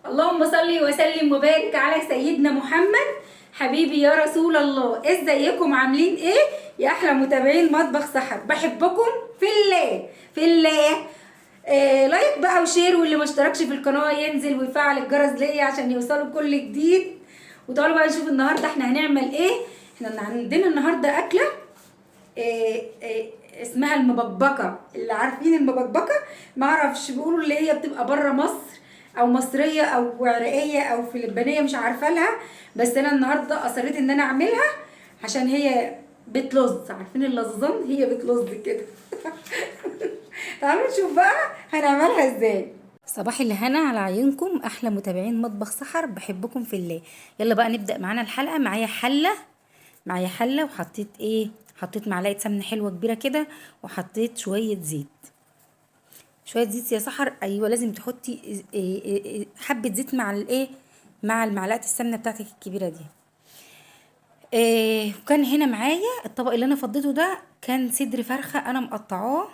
اللهم صل وسلم وبارك على سيدنا محمد. حبيبي يا رسول الله، ازيكم عاملين ايه يا احلى متابعين مطبخ سحر؟ بحبكم في الله في الله. لايك بقى وشير، واللي ما اشتركش في القناه ينزل ويفعل الجرس ليا عشان يوصلوا كل جديد. وتعالوا بقى نشوف النهارده احنا هنعمل ايه. احنا عندنا النهارده اكله اسمها المبكبكه. اللي عارفين المبكبكه معرفش، بيقولوا اللي هي بتبقى بره مصر او مصريه او عراقيه او فلبينيه، مش عارفه لها. بس انا النهارده اصريت ان انا اعملها عشان هي بتلظ. عارفين اللظان؟ هي بتلظ كده. تعالوا نشوف بقى هنعملها ازاي. صباح الهنا على عيونكم احلى متابعين مطبخ سحر، بحبكم في الله. يلا بقى نبدا معانا الحلقه. معايا حله وحطيت حطيت معلقه سمنه حلوه كبيره كده، وحطيت شويه زيت يا سحر. ايوه لازم تحطي حبه زيت مع مع المعلقه السمنه بتاعتك الكبيره دي. وكان هنا معايا الطبق اللي انا فضيته ده كان صدر فرخه انا مقطعاه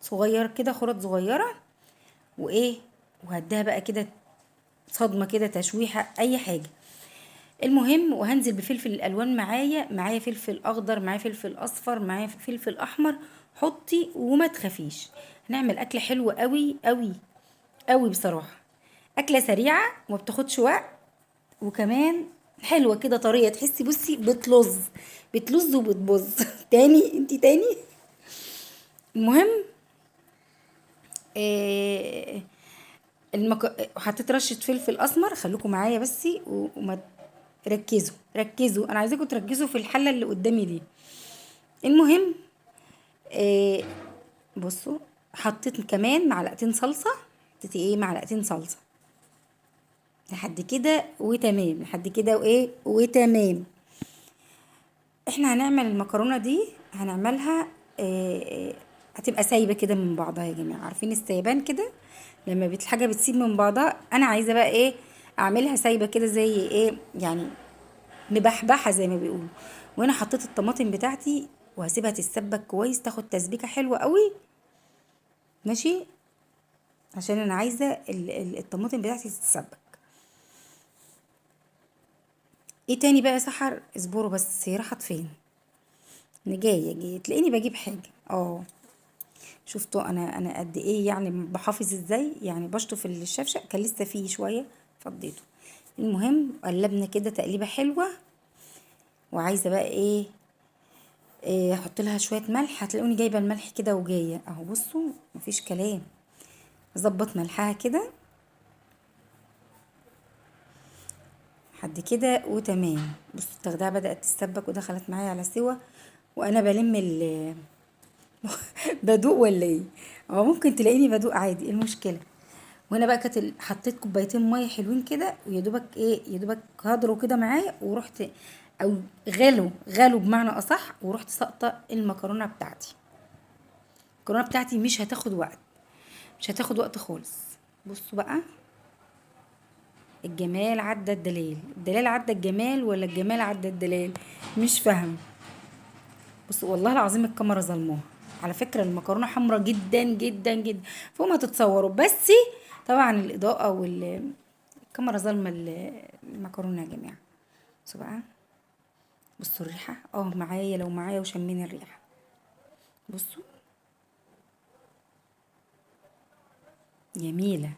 صغير كده، خرط صغيره، وايه وهديها بقى كده صدمه كده، تشويحه، اي حاجه. المهم وهنزل بفلفل الالوان. معايا فلفل اخضر، معايا فلفل اصفر، معايا فلفل احمر. حطي وما تخافيش، هنعمل اكله حلوه قوي قوي قوي بصراحه. اكله سريعه وما بتاخدش وقت، وكمان حلوه كده طريه، تحسي بصي بتلظ وبتبظ. تاني. المهم آه حطيت رشه فلفل اسمر. خليكم معايا بس وما ركزوا، انا عايزاكم تركزوا في الحله اللي قدامي دي. المهم آه بصوا، حطيت كمان معلقتين صلصه. حطيت معلقتين صلصه. لحد كده وتمام، لحد كده وتمام. احنا هنعمل المكرونه دي، هنعملها هتبقى سايبه كده من بعضها يا جماعه. عارفين السيبان كده لما الحاجه بتسيب من بعضها؟ انا عايزه بقى اعملها سايبه كده، زي يعني مبحبحه زي ما بيقولوا. وانا حطيت الطماطم بتاعتي وهسيبها تتسبك كويس، تاخد تسبيكه حلوه قوي. ماشي، عشان انا عايزه الطماطم بتاعتي تتسبك. ايه تاني بقى يا سحر؟ اصبروا بس، هي راحت فين؟ انا جايه تلاقيني بجيب حاجه. شفتوا انا قد ايه يعني بحافظ ازاي، يعني بشطف الشفشق كان لسه فيه شويه فضيته. المهم قلبنا كده تقليبه حلوه. وعايزه بقى احط لها شويه ملح. هتلاقوني جايبه الملح كده وجايه اهو. بصوا مفيش كلام، اظبط ملحها كده لحد كده وتمام. بصوا التغديه بدات تتسبك ودخلت معايا على سوا، وانا بلم بدوق ولا ايه؟ ممكن تلاقيني بدوق عادي، إيه المشكله؟ وهنا بقى كانت حطيت كوبايتين ميه حلوين كده، ويا دوبك يا دوبك هضروا كده معايا، ورحت او غلوا بمعنى اصح، ورحت ساقطه المكرونه بتاعتي. المكرونه بتاعتي مش هتاخد وقت خالص. بصوا بقى، الجمال عدى الدلال عدى الجمال، ولا الجمال عدى الدلال؟ مش فاهم. بصوا والله العظيم الكاميرا ظلموها. على فكرة المكرونة حمرا جدا جدا جدا فوق ما تتصوروا، بس طبعا الإضاءة والكاميرا ظلمة المكرونة يا جماعة. بصوا بقى، بصوا الريحة معايا، لو معايا وشمين الريحة. بصوا جميلة